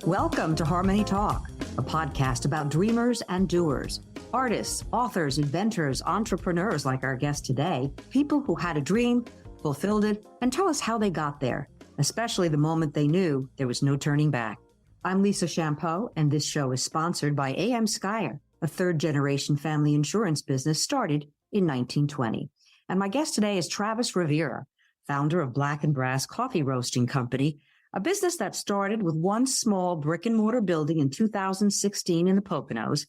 Welcome to Harmony Talk, a podcast about dreamers and doers, artists, authors, inventors, entrepreneurs like our guest today, people who had a dream, fulfilled it, and tell us how they got there, especially the moment they knew there was no turning back. I'm Lisa Champeau, and this show is sponsored by A.M. Skyer, a third-generation family insurance business started in 1920. And my guest today is Travis Rivera, founder of Black & Brass Coffee Roasting Company, a business that started with one small brick-and-mortar building in 2016 in the Poconos,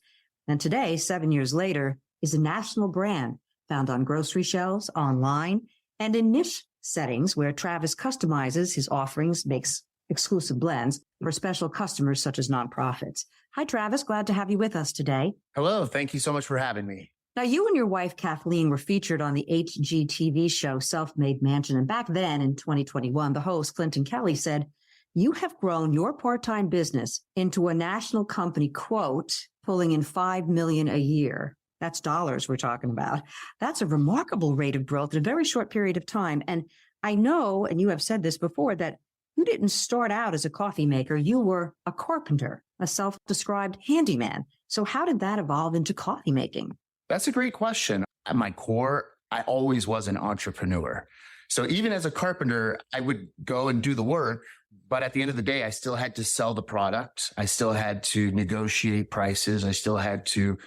and today, 7 years later, is a national brand found on grocery shelves, online, and in niche settings where Travis customizes his offerings, makes exclusive blends for special customers such as nonprofits. Hi, Travis. Glad to have you with us today. Hello. Thank you so much for having me. Now, you and your wife, Kathleen, were featured on the HGTV show Self-Made Mansion. And back then in 2021, the host, Clinton Kelly, said, "You have grown your part-time business into a national company, quote, pulling in $5 million a year." That's dollars we're talking about. That's a remarkable rate of growth in a very short period of time. And I know, and you have said this before, that you didn't start out as a coffee maker. You were a carpenter, a self-described handyman. So how did that evolve into coffee making? That's a great question. At my core, I always was an entrepreneur. So even as a carpenter, I would go and do the work, but at the end of the day, I still had to sell the product. I still had to negotiate prices. I still had to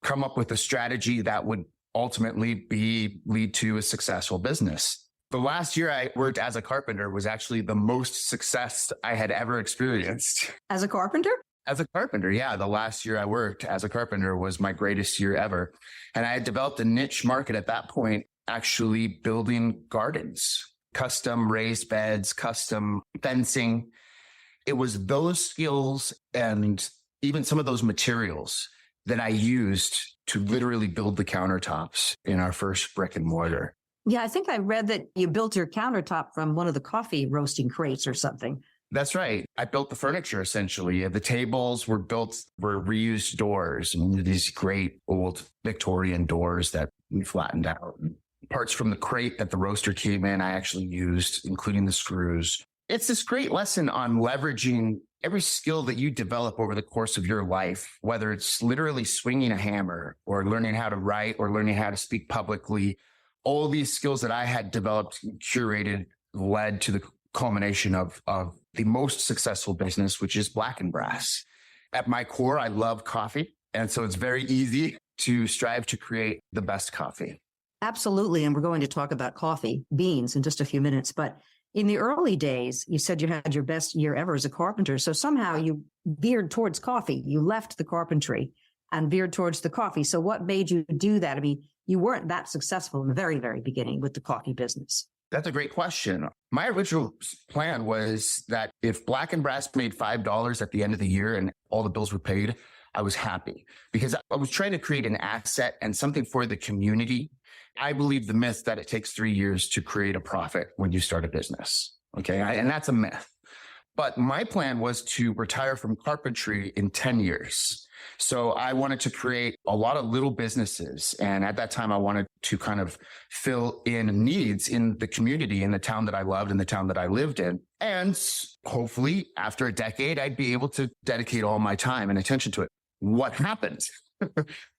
come up with a strategy that would ultimately lead to a successful business. The last year I worked as a carpenter was actually the most success I had ever experienced. As a carpenter? As a carpenter, yeah. The last year I worked as a carpenter was my greatest year ever. And I had developed a niche market at that point, actually building gardens, custom raised beds, custom fencing. It was those skills and even some of those materials that I used to literally build the countertops in our first brick and mortar. Yeah, I think I read that you built your countertop from one of the coffee roasting crates or something. That's right. I built the furniture, essentially. The tables were reused doors, and these great old Victorian doors that we flattened out. Parts from the crate that the roaster came in, I actually used, including the screws. It's this great lesson on leveraging every skill that you develop over the course of your life, whether it's literally swinging a hammer or learning how to write or learning how to speak publicly. All these skills that I had developed, curated, led to the culmination of the most successful business, which is Black & Brass. At my core, I love coffee. And so it's very easy to strive to create the best coffee. Absolutely. And we're going to talk about coffee beans in just a few minutes. But in the early days, you said you had your best year ever as a carpenter. So somehow you veered towards coffee. You left the carpentry and veered towards the coffee. So what made you do that? I mean, you weren't that successful in the very, very beginning with the coffee business. That's a great question. My original plan was that if Black & Brass made $5 at the end of the year and all the bills were paid, I was happy because I was trying to create an asset and something for the community. I believe the myth that it takes 3 years to create a profit when you start a business. Okay. And that's a myth. But my plan was to retire from carpentry in 10 years. So I wanted to create a lot of little businesses. And at that time, I wanted to kind of fill in needs in the community, in the town that I loved, in the town that I lived in. And hopefully after a decade, I'd be able to dedicate all my time and attention to it. What happened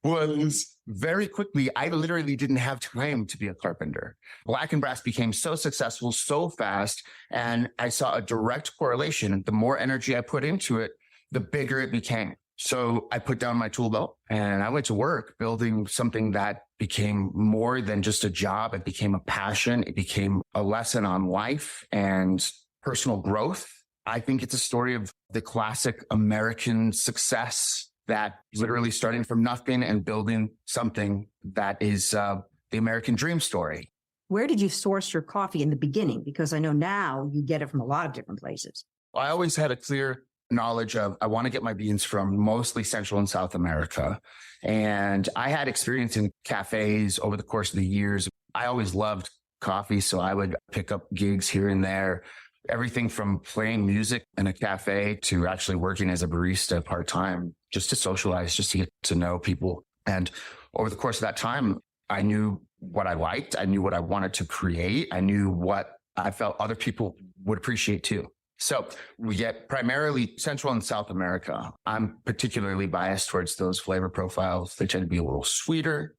was very quickly, I literally didn't have time to be a carpenter. Black & Brass became so successful so fast, and I saw a direct correlation. The more energy I put into it, the bigger it became. So I put down my tool belt and I went to work building something that became more than just a job. It became a passion. It became a lesson on life and personal growth. I think it's a story of the classic American success that literally starting from nothing and building something that is the American dream story. Where did you source your coffee in the beginning? Because I know now you get it from a lot of different places. I always had a clear knowledge of, I want to get my beans from mostly Central and South America. And I had experience in cafes over the course of the years. I always loved coffee, so I would pick up gigs here and there. Everything from playing music in a cafe to actually working as a barista part-time, just to socialize, just to get to know people. And over the course of that time, I knew what I liked. I knew what I wanted to create. I knew what I felt other people would appreciate too. So we get primarily Central and South America. I'm particularly biased towards those flavor profiles. They tend to be a little sweeter.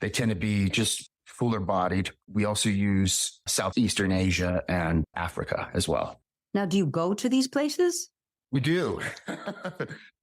They tend to be just fuller bodied. We also use Southeastern Asia and Africa as well. Now, do you go to these places? We do.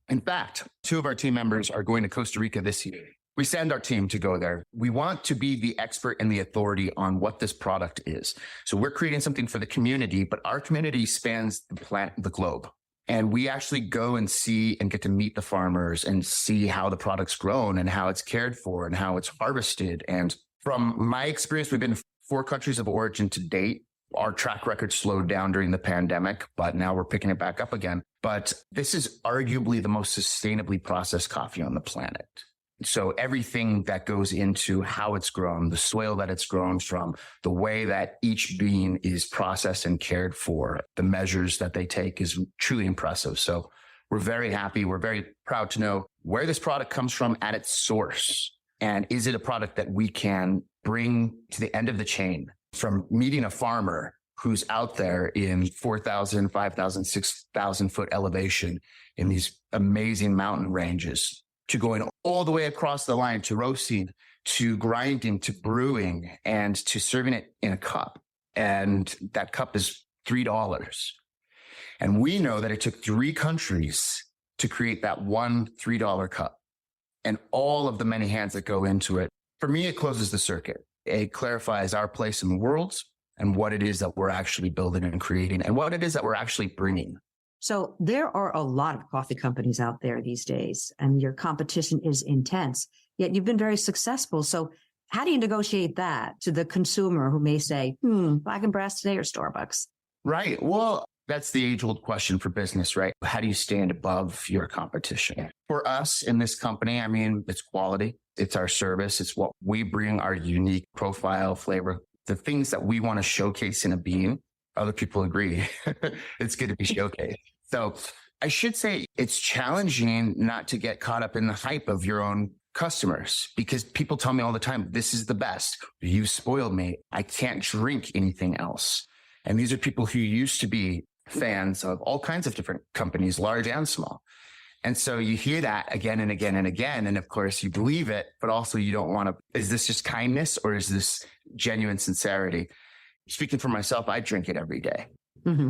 In fact, 2 of our team members are going to Costa Rica this year. We send our team to go there. We want to be the expert and the authority on what this product is. So we're creating something for the community, but our community spans the globe. And we actually go and see and get to meet the farmers and see how the product's grown and how it's cared for and how it's harvested. And from my experience, we've been in 4 countries of origin to date. Our track record slowed down during the pandemic, but now we're picking it back up again. But this is arguably the most sustainably processed coffee on the planet. So everything that goes into how it's grown, the soil that it's grown from, the way that each bean is processed and cared for, the measures that they take is truly impressive. So we're very happy. We're very proud to know where this product comes from at its source. And is it a product that we can bring to the end of the chain, from meeting a farmer who's out there in 4,000, 5,000, 6,000 foot elevation in these amazing mountain ranges, to going all the way across the line to roasting, to grinding, to brewing, and to serving it in a cup. And that cup is $3. And we know that it took 3 countries to create that one $3 cup and all of the many hands that go into it. For me, it closes the circuit. It clarifies our place in the world and what it is that we're actually building and creating and what it is that we're actually bringing. So there are a lot of coffee companies out there these days, and your competition is intense, yet you've been very successful. So how do you negotiate that to the consumer who may say, Black and Brass today or Starbucks? Right. Well, that's the age-old question for business, right? How do you stand above your competition? For us in this company, I mean, it's quality. It's our service. It's what we bring, our unique profile, flavor, the things that we want to showcase in a bean. Other people agree. It's good to be showcased. So I should say it's challenging not to get caught up in the hype of your own customers, because people tell me all the time, this is the best. You spoiled me. I can't drink anything else. And these are people who used to be fans of all kinds of different companies, large and small. And so you hear that again and again and again. And of course you believe it, but also you don't want to, is this just kindness or is this genuine sincerity? Speaking for myself, I drink it every day. Mm-hmm.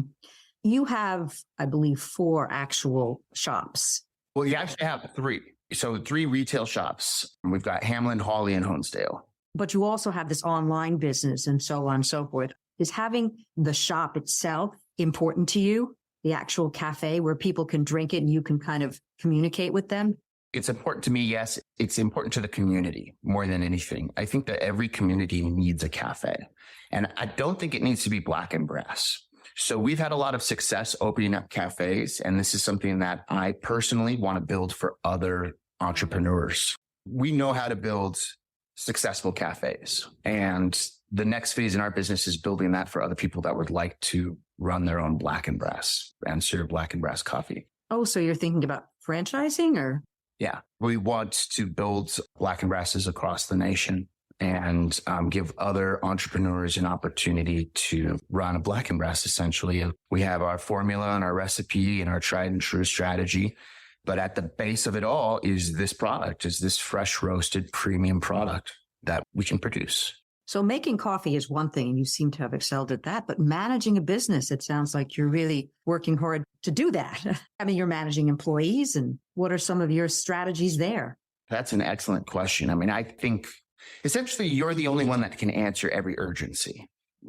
You have, I believe, 4 actual shops. Well, you actually have 3. So 3 retail shops. We've got Hamlin, Hawley, and Honesdale. But you also have this online business and so on and so forth. Is having the shop itself important to you? The actual cafe where people can drink it and you can kind of communicate with them? It's important to me, yes. It's important to the community more than anything. I think that every community needs a cafe. And I don't think it needs to be Black and Brass. So we've had a lot of success opening up cafes. And this is something that I personally want to build for other entrepreneurs. We know how to build successful cafes. And the next phase in our business is building that for other people that would like to run their own Black and Brass and serve Black and Brass coffee. Oh, so you're thinking about franchising or? Yeah, we want to build Black and Brasses across the nation and give other entrepreneurs an opportunity to run a Black and Brass. Essentially, we have our formula and our recipe and our tried and true strategy. But at the base of it all is this product, is this fresh roasted premium product that we can produce. So making coffee is one thing, and you seem to have excelled at that. But managing a business, it sounds like you're really working hard to do that. I mean, you're managing employees, and what are some of your strategies there? That's an excellent question. I mean, I think essentially you're the only one that can answer every urgency.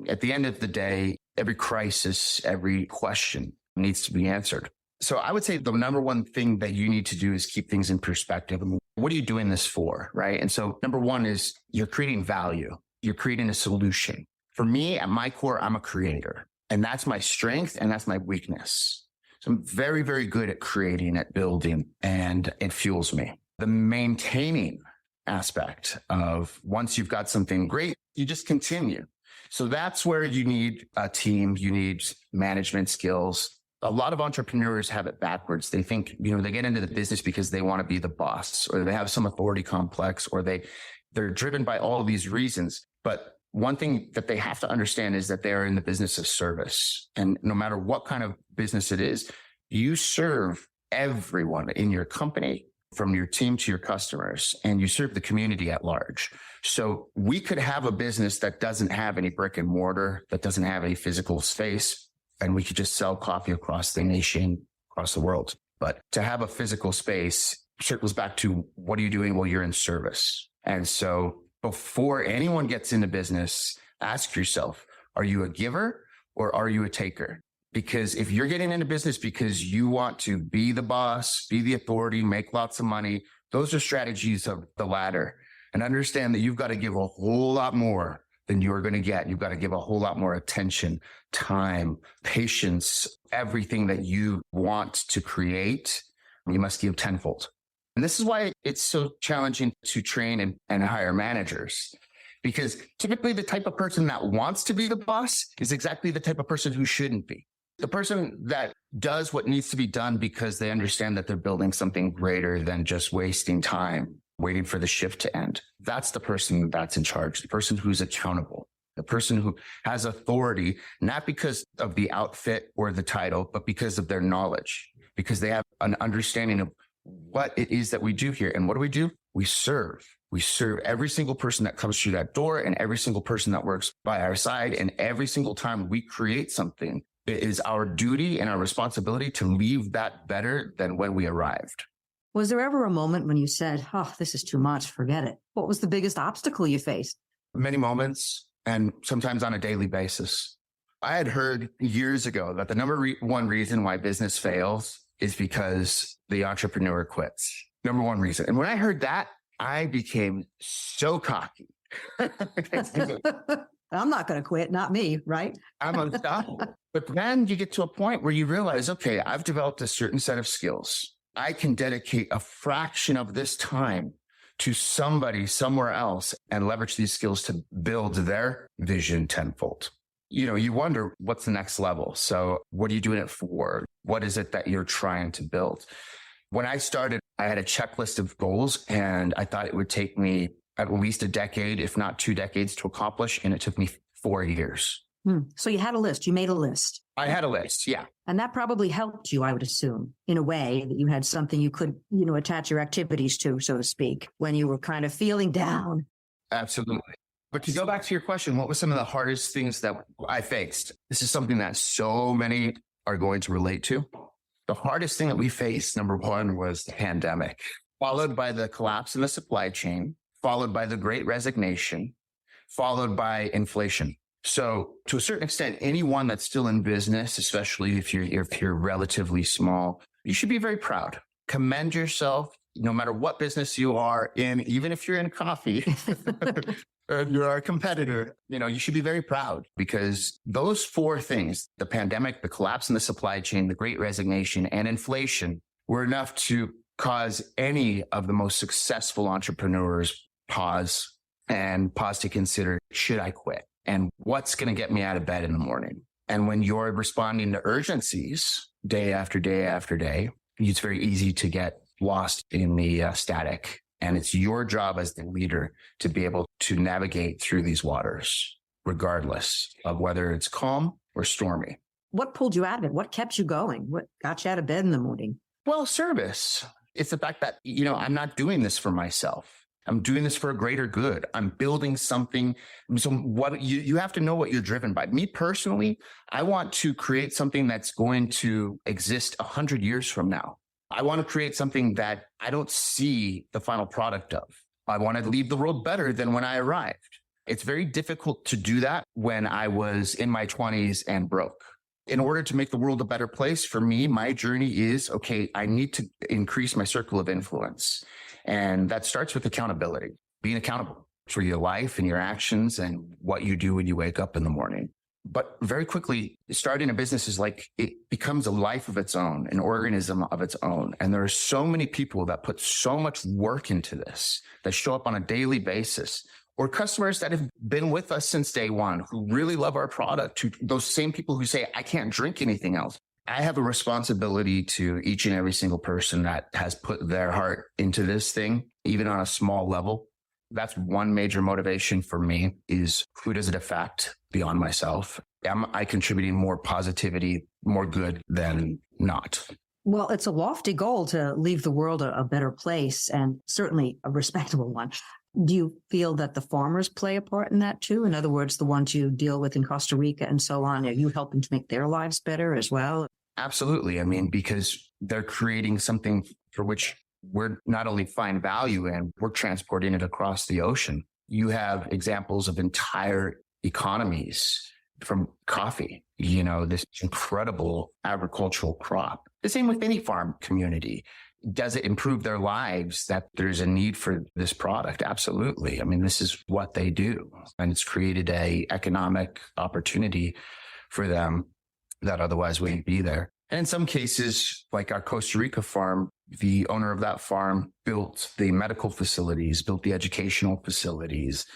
At the end of the day, every crisis, every question needs to be answered. So I would say the number one thing that you need to do is keep things in perspective. I mean, what are you doing this for, right? And so number one is you're creating value. You're creating a solution. For me, at my core, I'm a creator, and that's my strength and that's my weakness. So I'm very, very good at creating, at building, and it fuels me. The maintaining aspect of once you've got something great, you just continue. So that's where you need a team, you need management skills. A lot of entrepreneurs have it backwards. They think, they get into the business because they want to be the boss, or they have some authority complex, or they're driven by all of these reasons. But one thing that they have to understand is that they are in the business of service. And no matter what kind of business it is, you serve everyone in your company, from your team to your customers, and you serve the community at large. So we could have a business that doesn't have any brick and mortar, that doesn't have any physical space, and we could just sell coffee across the nation, across the world. But to have a physical space circles back to, what are you doing? Well, you're in service. And so before anyone gets into business, ask yourself, are you a giver or are you a taker? Because if you're getting into business because you want to be the boss, be the authority, make lots of money, those are strategies of the latter. And understand that you've got to give a whole lot more than you're going to get. You've got to give a whole lot more attention, time, patience, everything that you want to create. You must give tenfold. And this is why it's so challenging to train and hire managers. Because typically the type of person that wants to be the boss is exactly the type of person who shouldn't be. The person that does what needs to be done because they understand that they're building something greater than just wasting time, waiting for the shift to end. That's the person that's in charge, the person who's accountable, the person who has authority, not because of the outfit or the title, but because of their knowledge, because they have an understanding of what it is that we do here. And what do? We serve. We serve every single person that comes through that door and every single person that works by our side. And every single time we create something, it is our duty and our responsibility to leave that better than when we arrived. Was there ever a moment when you said, oh, this is too much, forget it? What was the biggest obstacle you faced? Many moments, and sometimes on a daily basis. I had heard years ago that the number one reason why business fails is because the entrepreneur quits. Number one reason. And when I heard that, I became so cocky. I'm not going to quit, not me, right? I'm unstoppable. But then you get to a point where you realize, okay, I've developed a certain set of skills. I can dedicate a fraction of this time to somebody somewhere else and leverage these skills to build their vision tenfold. You wonder, what's the next level? So what are you doing it for? What is it that you're trying to build? When I started, I had a checklist of goals, and I thought it would take me at least a decade, if not 2 decades, to accomplish. And it took me 4 years. So you had a list. You made a list. I had a list. Yeah. And that probably helped you, I would assume, in a way that you had something you could, attach your activities to, so to speak, when you were kind of feeling down. Absolutely. But to go back to your question, what were some of the hardest things that I faced? This is something that so many are going to relate to. The hardest thing that we faced, number one, was the pandemic, followed by the collapse in the supply chain, followed by the Great Resignation, followed by inflation. So to a certain extent, anyone that's still in business, especially if you're relatively small, you should be very proud. Commend yourself, no matter what business you are in, even if you're in coffee and you're a competitor, you should be very proud, because those 4 things, the pandemic, the collapse in the supply chain, the Great Resignation, and inflation, were enough to cause any of the most successful entrepreneurs pause to consider, should I quit? And what's going to get me out of bed in the morning? And when you're responding to urgencies day after day after day, it's very easy to get lost in the static. And it's your job as the leader to be able to navigate through these waters, regardless of whether it's calm or stormy. What pulled you out of it? What kept you going? What got you out of bed in the morning? Well, service. It's the fact that, I'm not doing this for myself. I'm doing this for a greater good. I'm building something. So what you have to know what you're driven by. Me personally, I want to create something that's going to exist 100 years from now. I want to create something that I don't see the final product of. I want to leave the world better than when I arrived. It's very difficult to do that when I was in my 20s and broke. In order to make the world a better place, for me, my journey is, okay, I need to increase my circle of influence. And that starts with accountability, being accountable for your life and your actions and what you do when you wake up in the morning. But very quickly, starting a business is like, it becomes a life of its own, an organism of its own. And there are so many people that put so much work into this, that show up on a daily basis, or customers that have been with us since day one, who really love our product, to those same people who say, I can't drink anything else. I have a responsibility to each and every single person that has put their heart into this thing, even on a small level, That's one major motivation for me is who does it affect beyond myself? Am I contributing more positivity, more good than not? Well, it's a lofty goal to leave the world a better place, and certainly a respectable one. Do you feel that the farmers play a part in that too? In other words, the ones you deal with in Costa Rica and so on, are you helping to make their lives better as well? Absolutely. I mean, because they're creating something for which we're not only find value in, we're transporting it across the ocean. You have examples of entire economies from coffee, this incredible agricultural crop. The same with any farm community. Does it improve their lives that there's a need for this product? Absolutely. I mean, this is what they do. And it's created a economic opportunity for them that otherwise wouldn't be there. And in some cases, like our Costa Rica farm, the owner of that farm built the medical facilities, built the educational facilities.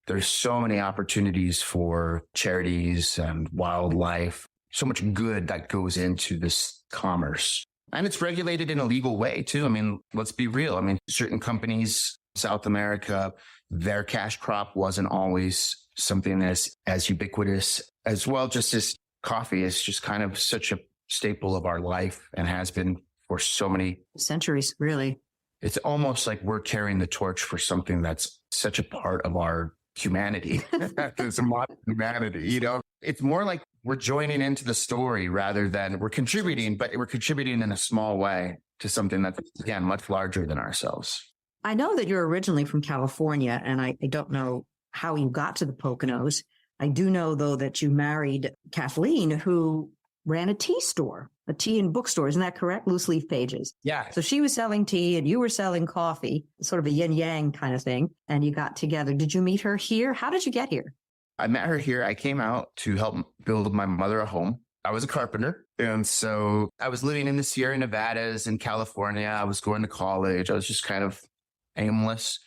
There's so many opportunities for charities and wildlife, so much good that goes into this commerce. And it's regulated in a legal way too. I mean, let's be real. I mean, certain companies, South America, their cash crop wasn't always something as ubiquitous as well. Just as coffee is just kind of such a staple of our life and has been for so many centuries, really. It's almost like we're carrying the torch for something that's such a part of our humanity. It's a modern humanity, It's more like we're joining into the story rather than we're contributing, but we're contributing in a small way to something that's, again, much larger than ourselves. I know that you're originally from California, and I don't know how you got to the Poconos. I do know, though, that you married Kathleen, who ran a tea store, a tea and bookstore. Isn't that correct? Loose leaf pages. Yeah. So she was selling tea and you were selling coffee, sort of a yin yang kind of thing. And you got together. Did you meet her here? How did you get here? I met her here. I came out to help build my mother a home. I was a carpenter. And so I was living in the Sierra Nevadas in California. I was going to college. I was just kind of aimless.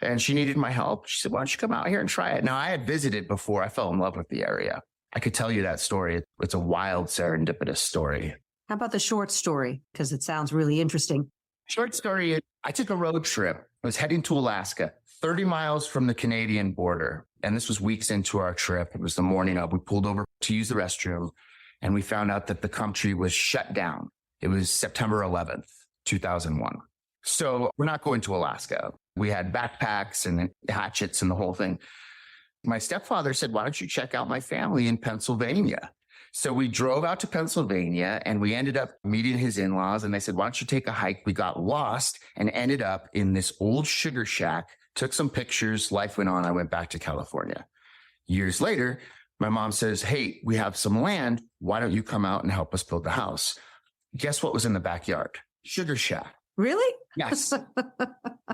And she needed my help. She said, why don't you come out here and try it? Now, I had visited before. I fell in love with the area. I could tell you that story. It's a wild, serendipitous story. How about the short story? Because it sounds really interesting. Short story, I took a road trip. I was heading to Alaska, 30 miles from the Canadian border. And this was weeks into our trip. It was the morning of. We pulled over to use the restroom, and we found out that the country was shut down. It was September 11th, 2001. So we're not going to Alaska. We had backpacks and hatchets and the whole thing. My stepfather said, why don't you check out my family in Pennsylvania? So we drove out to Pennsylvania and we ended up meeting his in-laws, and they said, why don't you take a hike? We got lost and ended up in this old sugar shack, took some pictures, life went on. I went back to California. Years later, my mom says, hey, we have some land. Why don't you come out and help us build the house? Guess what was in the backyard? Sugar shack. Really? Yes.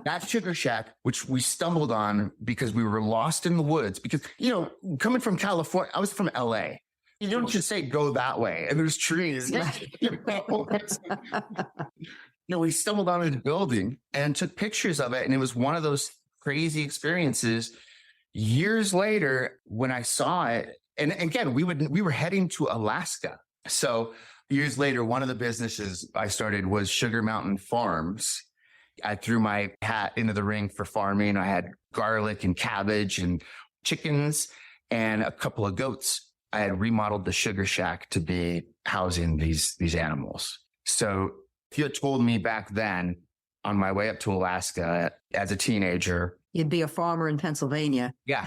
That sugar shack, which we stumbled on because we were lost in the woods. Because, coming from California, I was from LA. You don't just say go that way and there's trees. We stumbled on a building and took pictures of it. And it was one of those crazy experiences. Years later, when I saw it, and again, we were heading to Alaska. So years later, one of the businesses I started was Sugar Mountain Farms. I threw my hat into the ring for farming. I had garlic and cabbage and chickens and a couple of goats. I had remodeled the sugar shack to be housing these animals. So if you had told me back then on my way up to Alaska as a teenager, you'd be a farmer in Pennsylvania. Yeah.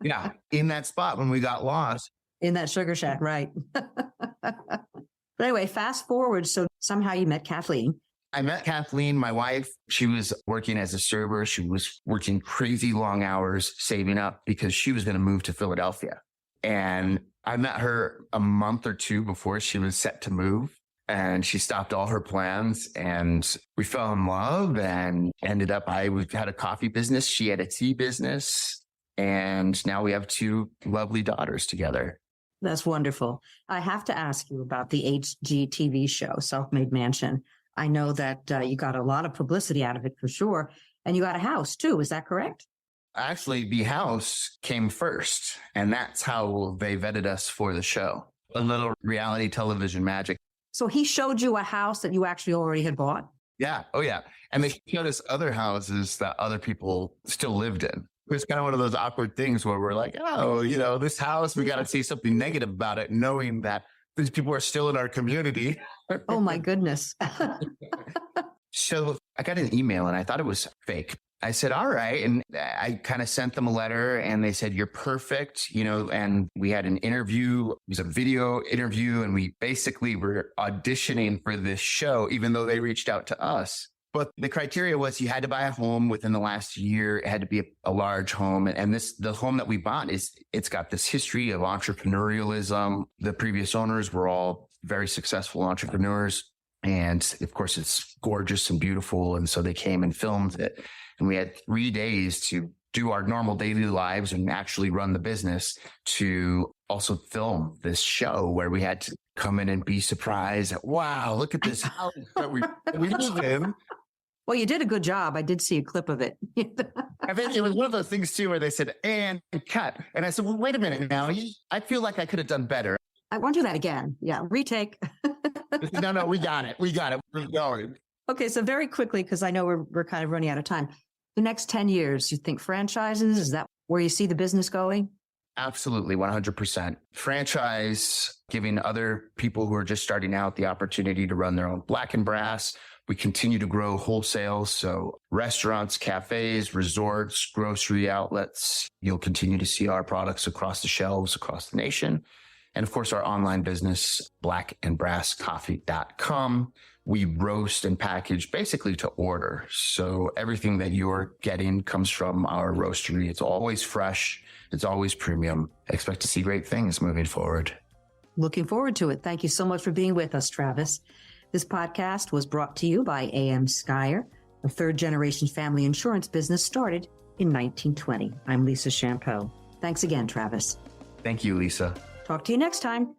Yeah. In that spot when we got lost. In that sugar shack, right. But anyway, fast forward. So somehow you met Kathleen. I met Kathleen, my wife. She was working as a server. She was working crazy long hours, saving up because she was going to move to Philadelphia. And I met her a month or two before she was set to move. And she stopped all her plans and we fell in love and ended up, I had a coffee business. She had a tea business. And now we have two lovely daughters together. That's wonderful. I have to ask you about the HGTV show, Self-Made Mansion. I know that you got a lot of publicity out of it for sure. And you got a house too. Is that correct? Actually, the house came first. And that's how they vetted us for the show. A little reality television magic. So he showed you a house that you actually already had bought? Yeah. Oh, yeah. And they showed us other houses that other people still lived in. It was kind of one of those awkward things where we're like, oh, this house, we got to say something negative about it, knowing that these people are still in our community. Oh, my goodness. So I got an email and I thought it was fake. I said, all right. And I kind of sent them a letter and they said, you're perfect, and we had an interview. It was a video interview and we basically were auditioning for this show, even though they reached out to us. But the criteria was you had to buy a home within the last year. It had to be a large home. And the home that we bought it's got this history of entrepreneurialism. The previous owners were all very successful entrepreneurs. And of course, it's gorgeous and beautiful. And so they came and filmed it. And we had 3 days to do our normal daily lives and actually run the business, to also film this show where we had to come in and be surprised at, wow, look at this house that we live in. Well, you did a good job. I did see a clip of it. I think it was one of those things too, where they said, and cut. And I said, well, wait a minute now. I feel like I could have done better. I want to do that again. Yeah. Retake. No, we got it. We're going. Okay. So very quickly, because I know we're kind of running out of time. The next 10 years, you think franchises, is that where you see the business going? Absolutely, 100%. Franchise, giving other people who are just starting out the opportunity to run their own Black and Brass. We continue to grow wholesale. So restaurants, cafes, resorts, grocery outlets, you'll continue to see our products across the shelves across the nation. And of course, our online business, blackandbrasscoffee.com. We roast and package basically to order. So everything that you're getting comes from our roastery. It's always fresh. It's always premium. I expect to see great things moving forward. Looking forward to it. Thank you so much for being with us, Travis. This podcast was brought to you by A.M. Skyer, a third-generation family insurance business started in 1920. I'm Lisa Champeau. Thanks again, Travis. Thank you, Lisa. Talk to you next time.